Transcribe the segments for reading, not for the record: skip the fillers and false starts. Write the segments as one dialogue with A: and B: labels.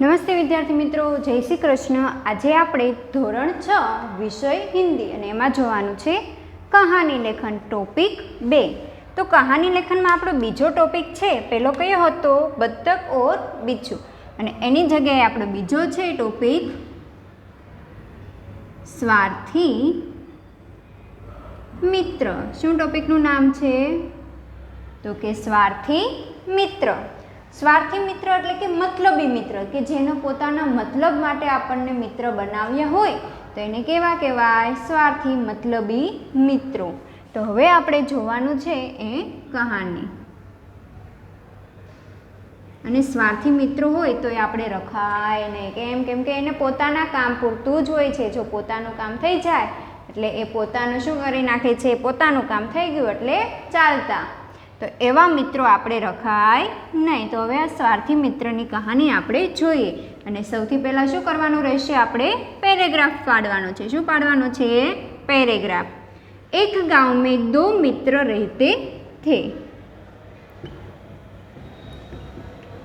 A: नमस्ते विद्यार्थी मित्रों, जय श्री कृष्ण। आज आपणे धोरण 6 विषय हिंदी अने एमां जोवानुं छे कहानी लेखन टॉपिक 2। तो कहानी लेखन में आपणो बीजो टॉपिक छे, पहेलो कयो हतो? बत्तक और बीछू। अने एनी जग्याए आपणो बीजो छे टॉपिक स्वार्थी मित्र। शुं टॉपिकनुं नाम छे? तो के स्वार्थी मित्र। स्वार्थी मित्र एटले के मतलबी मित्र, के जेनो पोताना मतलब माटे आपणने मित्र बनाव्या होय तो एने केवा कहेवाय? स्वार्थी मतलबी मित्रों। तो हवे आपणे जोवानुं छे ए कहानी। अने स्वार्थी मित्र होय तो आपणे रखाय नहीं। केम? केम के एने पोताना काम पूरतुं ज होय छे। जो पोतानुं काम थई जाय एटले ए पोतानुं शुं करी नाखे छे? पोतानुं काम थई गयुं एटले चालता। तो एवा मित्रों आपणे रखाय नहीं। तो हवे आ स्वार्थी मित्रनी कहानी आपणे जोईए। अने सौथी पहेला शुं करवानुं रहेशे? आपणे पेरेग्राफ पाडवानो छे। शुं पाडवानो छे? पेरेग्राफ। एक गांव में दो मित्र रहते थे।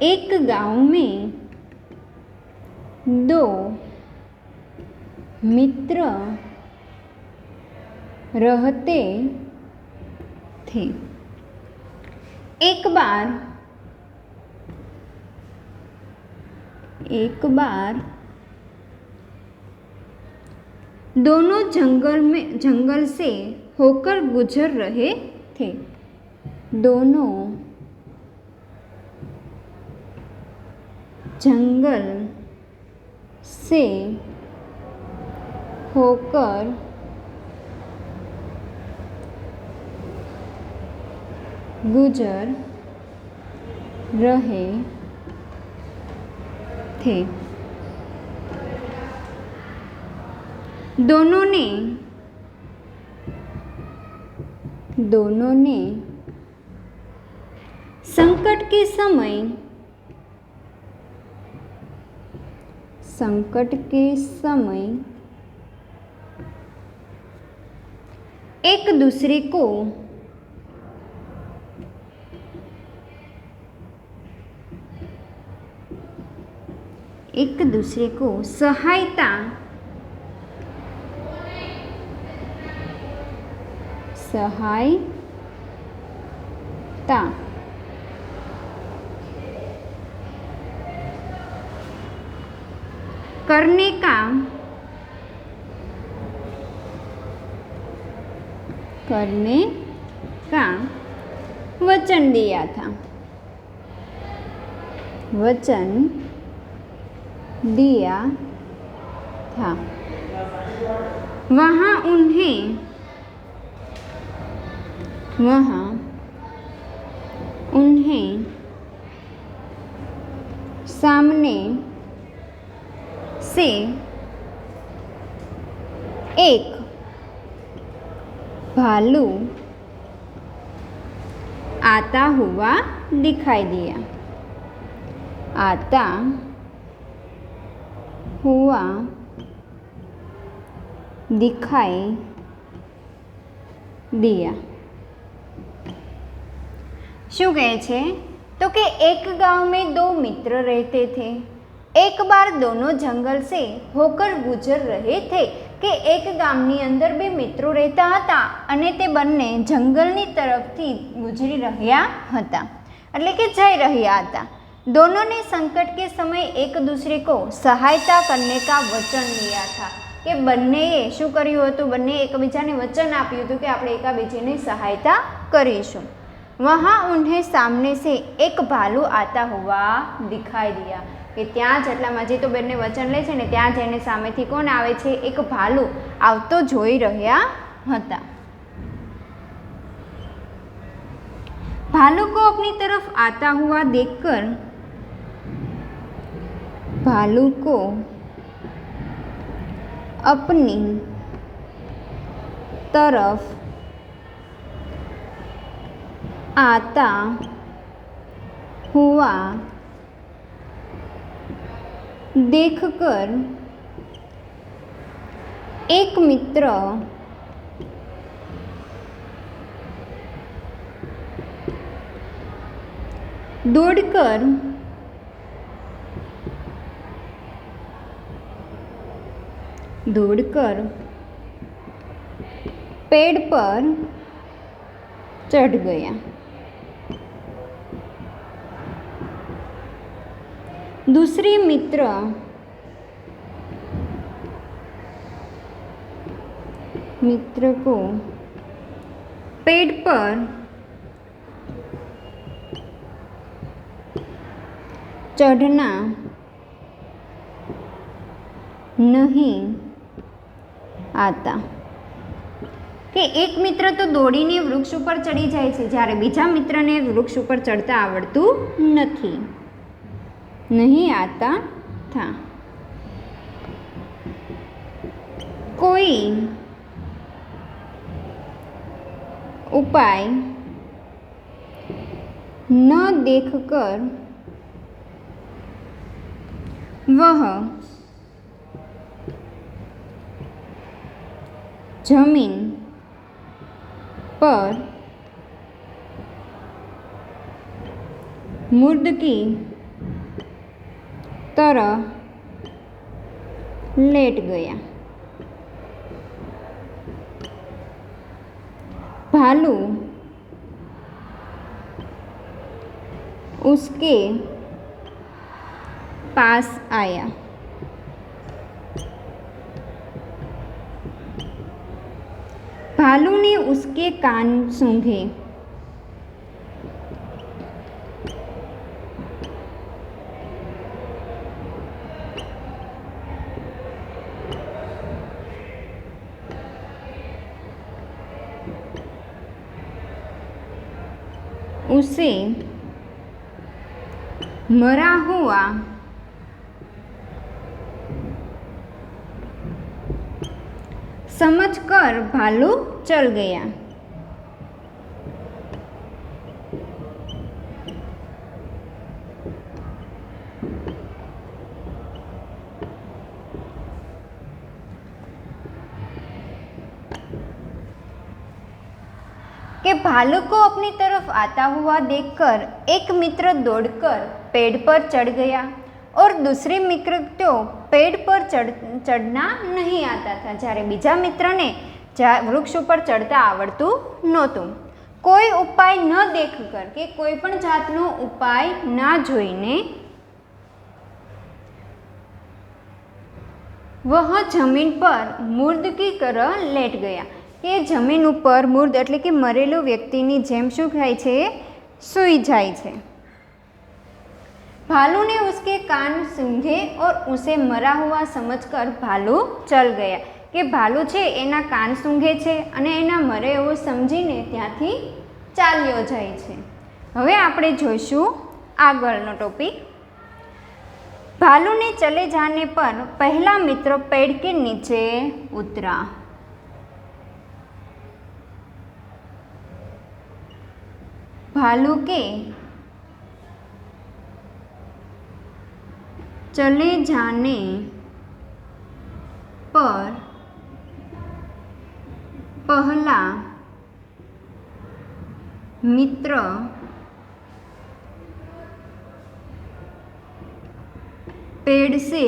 A: एक गांव में दो मित्र रहते थे। एक बार दोनों जंगल से होकर गुजर रहे थे। दोनों जंगल से होकर गुजर रहे थे। दोनों ने संकट के समय एक दूसरे को सहायता करने का वचन दिया था। वहाँ उन्हें सामने से एक भालू आता हुआ दिखाई दिया। शुं कहे छे? तो कि एक गांव में दो मित्र रहते थे। एक बार दोनों जंगल से होकर गुजर रहे थे। कि एक गामनी अंदर बे मित्रों रहता हता अने ते बंने जंगलनी तरफथी गुजरी रह्या हता, एटले के जई रह्या हता। दोनों ने संकट के समय एक दूसरे को सहायता करने का वचन लिया था। कि बंनेए शुं कर्युं हतुं? बंने एकबीजाने वचन आप्युं हतुं कि आपणे एकाबीजानी सहायता करीशुं। वहाँ उन्हें सामने से एक भालू आता हुआ दिखाई दिया। कि त्यां ज एटलामां जे तो बेनने वचन ले छे ने त्यां ज एने सामेथी कोण आवे छे? एक भालू आवतो जोई रह्या हता। भालू को अपनी तरफ आता हुआ देखकर भालू को अपनी तरफ आता हुआ देखकर एक मित्र दौड़कर दौड़कर पेड़ पर चढ़ गया। दूसरी मित्र को पेड़ पर चढ़ना नहीं आता કે એક મિત્ર તો દોડીને વૃક્ષ ઉપર ચડી જાય છે, જ્યારે બીજા મિત્રને વૃક્ષ ઉપર ચડતા આવડતું નથી। નહીં આતા था। कोई उपाय न देखकर वह जमीन पर मुर्द की तरह लेट गया। भालू उसके पास आया। भालू ने उसके कान सूंघे। उसे मरा हुआ समझकर भालू चल गया। कि भालू को अपनी तरफ आता हुआ देखकर एक मित्र दौड़कर पेड़ पर चढ़ गया और दूसरे मित्र को पेड़ पर चढ़ना नहीं आता था, જ્યારે બીજા મિત્રને વૃક્ષ ઉપર ચડતા આવડતું નહોતું। કોઈ ઉપાય ન દેખકર કે કોઈ પણ જાતનો ઉપાય ના જોઈને वह जमीन पर मुर्द की तरह लेट गया। કે જમીન ઉપર મુર્દ એટલે કે મરેલો વ્યક્તિની જેમ શું થાય છે, સૂઈ જાય છે। भालू ने उसके कान सूंघे और उसे मरा हुआ समझकर भालू चल गया। કે ભાલુ છે એના કાન સૂંઘે છે અને એના મરે એવું સમજીને ત્યાંથી ચાલ્યો જાય છે। હવે આપણે જોઈશું આગળનો ટોપિક। भालू ने चले जाने पर पहला मित्र पेड़ के नीचे उतरा। भालू के चले जाने पर पहला मित्र पेड़ से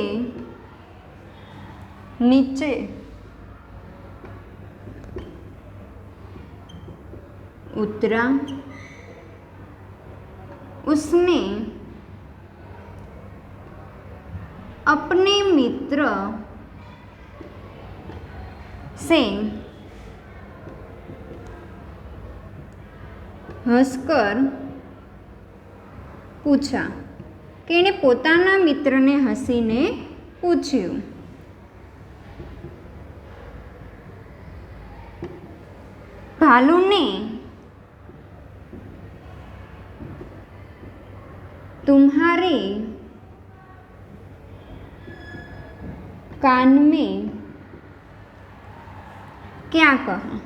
A: नीचे उतरा। उसने अपने मित्र से हंसकर पूछा। કે એણે પોતાના મિત્રને હસીને પૂછ્યું। भालू ने तुम्हारे कान में क्या कहा?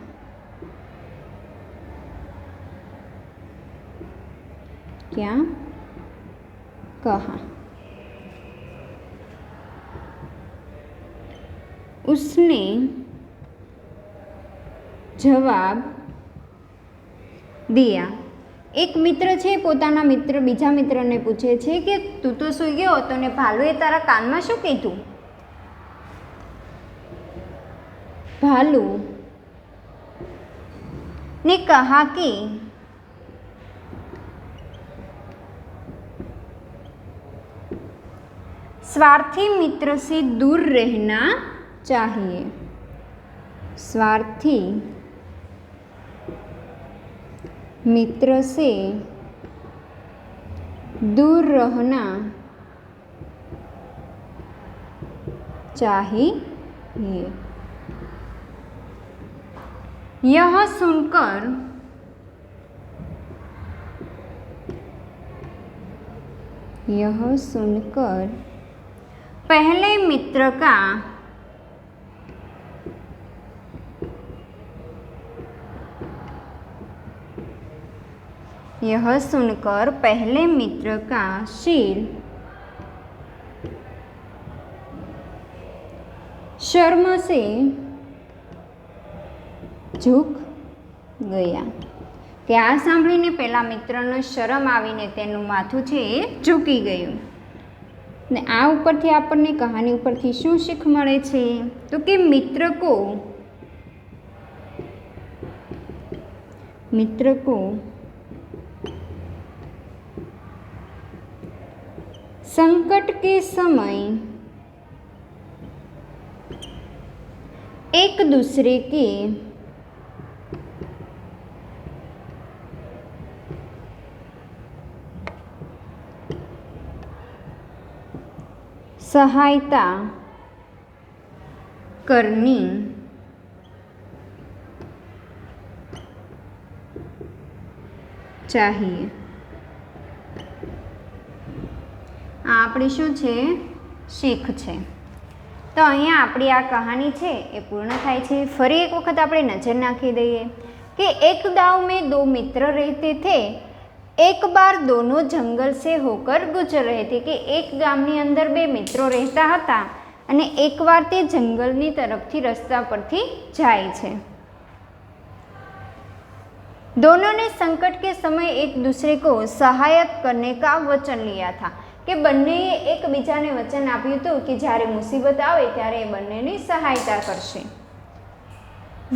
A: क्या कहा? उसने जवाब दिया। एक मित्र છે પોતાના મિત્ર બીજા મિત્રને પૂછે છે કે તું તો સૂઈ ગયો હતો ને ભાલુએ તારા કાનમાં શું કીધું? भालू ने कहा कि स्वार्थी मित्र से दूर रहना चाहिए। स्वार्थी मित्र से दूर रहना चाहिए। यह सुनकर पहले मित्र का सिर शर्म से झुक गया કે આ સાંભળીને પેલા મિત્રને શરમ આવીને તેનું માથું છે એ ઝૂકી ગયું। ને આ ઉપરથી આપણને કહાની ઉપરથી શું શીખ મળે છે તો કે मित्र को संकट के समय एक दूसरे के सहायता करनी चाहिए। આ આપણી શું છે શીખ છે। તો અહીંયા આપણી આ કહાની છે એ પૂર્ણ થાય છે। ફરી એક વખત આપણે નજર નાખી દઈએ કે એક गांव में दो मित्र रहते थे। एक बार दोनों जंगल से होकर गुजर रहे थे कि एक गामनी अंदर बे मित्रों रहता हता अने एक बार ते जंगलनी तरफथी रस्ता परथी जाय छे। दोनों ने संकट के समय एक दूसरे को सहायता करने का वचन लिया था कि बन्ने एक बीजाने वचन आप्युं हतुं कि ज्यारे मुसीबत आवे त्यारे बन्नेनी सहायता करशे।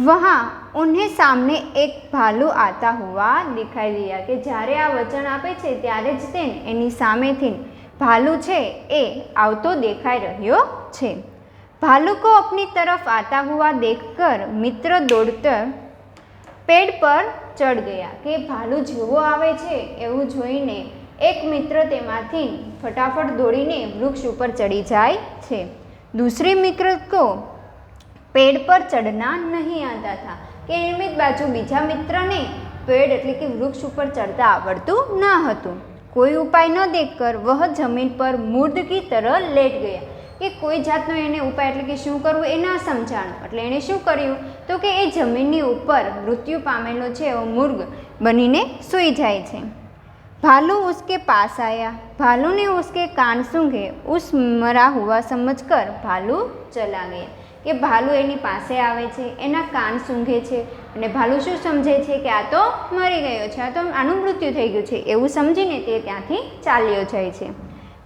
A: वहाँ उन्हें सामने एक भालू आता हुआ दिखाई दिया कि જ્યારે આ વચન આપે છે ત્યારે જ તેને એની સામેથી ભાલू છે એ આવતો દેખાઈ રહ્યો છે। भालू को अपनी तरफ आता हुआ देखकर मित्र दौड़कर पेड़ पर चढ़ गया कि भालू જેવો આવે છે એવું જોઈને એક મિત્ર તેમાંથી ફટાફટ દોડીને વૃક્ષ ઉપર ચડી જાય છે। दूसरे मित्र को पेड़ पर चढ़ना नहीं आता था कि નિયમિત બાજુ બીજા મિત્રને पेड़ એટલે કે વૃક્ષ ઉપર ચડતા આવડતું ન હતું। कोई उपाय न देखकर वह जमीन पर मुर्द की तरह लेट गया કે કોઈ જાતનો એને ઉપાય એટલે કે શું કરવું એ ના સમજાણું એટલે એણે શું કર્યું તો કે એ જમીનની ઉપર મૃત્યુ પામેલો છે એવો મુર્ગ બનીને સૂઈ જાય છે। भालू उसके पास आया। भालू ने उसके कान सूंघे। उस मरा हुआ समझकर भालू चला गया કે ભાલુ એની પાસે આવે છે, એના કાન સૂંઘે છે અને ભાલુ શું સમજે છે કે આ તો મરી ગયો છે, આ તો આનું મૃત્યુ થઈ ગયું છે એવું સમજીને તે ત્યાંથી ચાલ્યો જાય છે।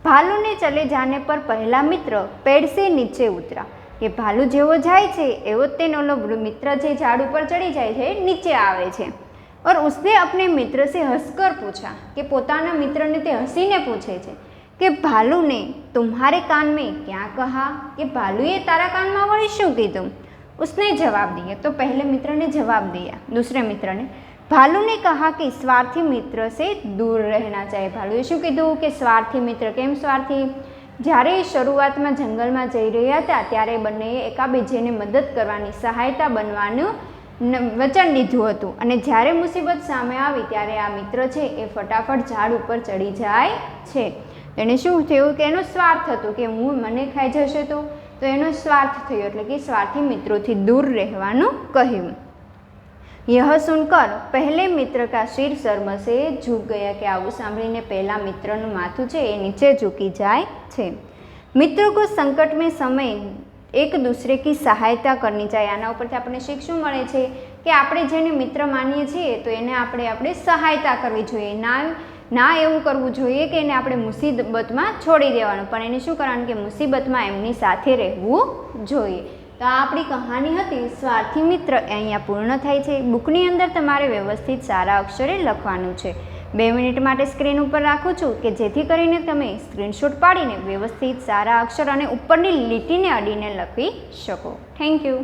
A: भालू ने चले जाने पर पहला मित्र पेड़ से नीचे उतरा કે ભાલુ જેવો જાય છે એવો તેનો મિત્ર જે ઝાડ ઉપર ચડી જાય છે નીચે આવે છે। और उसने अपने मित्र से हंसकर पूछा कि પોતાના મિત્રને તે હસીને પૂછે છે कि भालू ने तुम्हारे कान में क्या कहा कि भालूए तारा कान में वही शू कीधुं। उसने जवाब दिया तो पहले मित्र ने जवाब दिया दूसरे मित्र ने। भालू ने कहा कि स्वार्थी मित्र से दूर रहना चाहिए। भालूए शू कीधुं कि स्वार्थी मित्र केम स्वार्थी જ્યારે શરૂઆતમાં જંગલમાં જઈ રહ્યા હતા ત્યારે બંનેએ એકાબીજાને મદદ કરવાની સહાયતા બનવાનું વચન લીધું હતું અને જ્યારે મુસીબત સામે આવી ત્યારે આ મિત્ર છે એ ફટાફટ ઝાડ ઉપર ચડી જાય છે। એને શું થયું કે એનો સ્વાર્થ હતો કે હું મને ખાઈ જશે તો એનો સ્વાર્થ થયો એટલે કે સ્વાર્થી મિત્રોથી દૂર રહેવાનું કહ્યું। यह सुनकर पहले मित्र का सिर शर्म से झुक गया कि आવું સાંભળીને પહેલા મિત્રનું માથું છે એ નીચે ઝૂકી જાય છે। मित्रों को संकट में समय एक दूसरे की सहायता करनी चाहिए। આના ઉપરથી આપણને શીખ શું મળે છે કે આપણે જેને મિત્ર માનીએ છીએ તો એને આપણે સહાયતા કરવી જોઈએ, ના એવું કરવું જોઈએ કે એને આપણે મુસીબતમાં છોડી દેવાનું, પણ એને શું કરવાનું કે મુસીબતમાં એમની સાથે રહેવું જોઈએ। તો આ આપણી કહાની હતી સ્વાર્થી મિત્ર, એ અહીંયા પૂર્ણ થાય છે. બુકની અંદર તમારે વ્યવસ્થિત સારા અક્ષરે લખવાનું છે. 2 મિનિટ માટે સ્ક્રીન ઉપર રાખું છું કે જેથી કરીને તમે સ્ક્રીનશોટ પાડીને વ્યવસ્થિત સારા અક્ષર અને ઉપરની લીટીને અડીને લખી શકો. Thank you.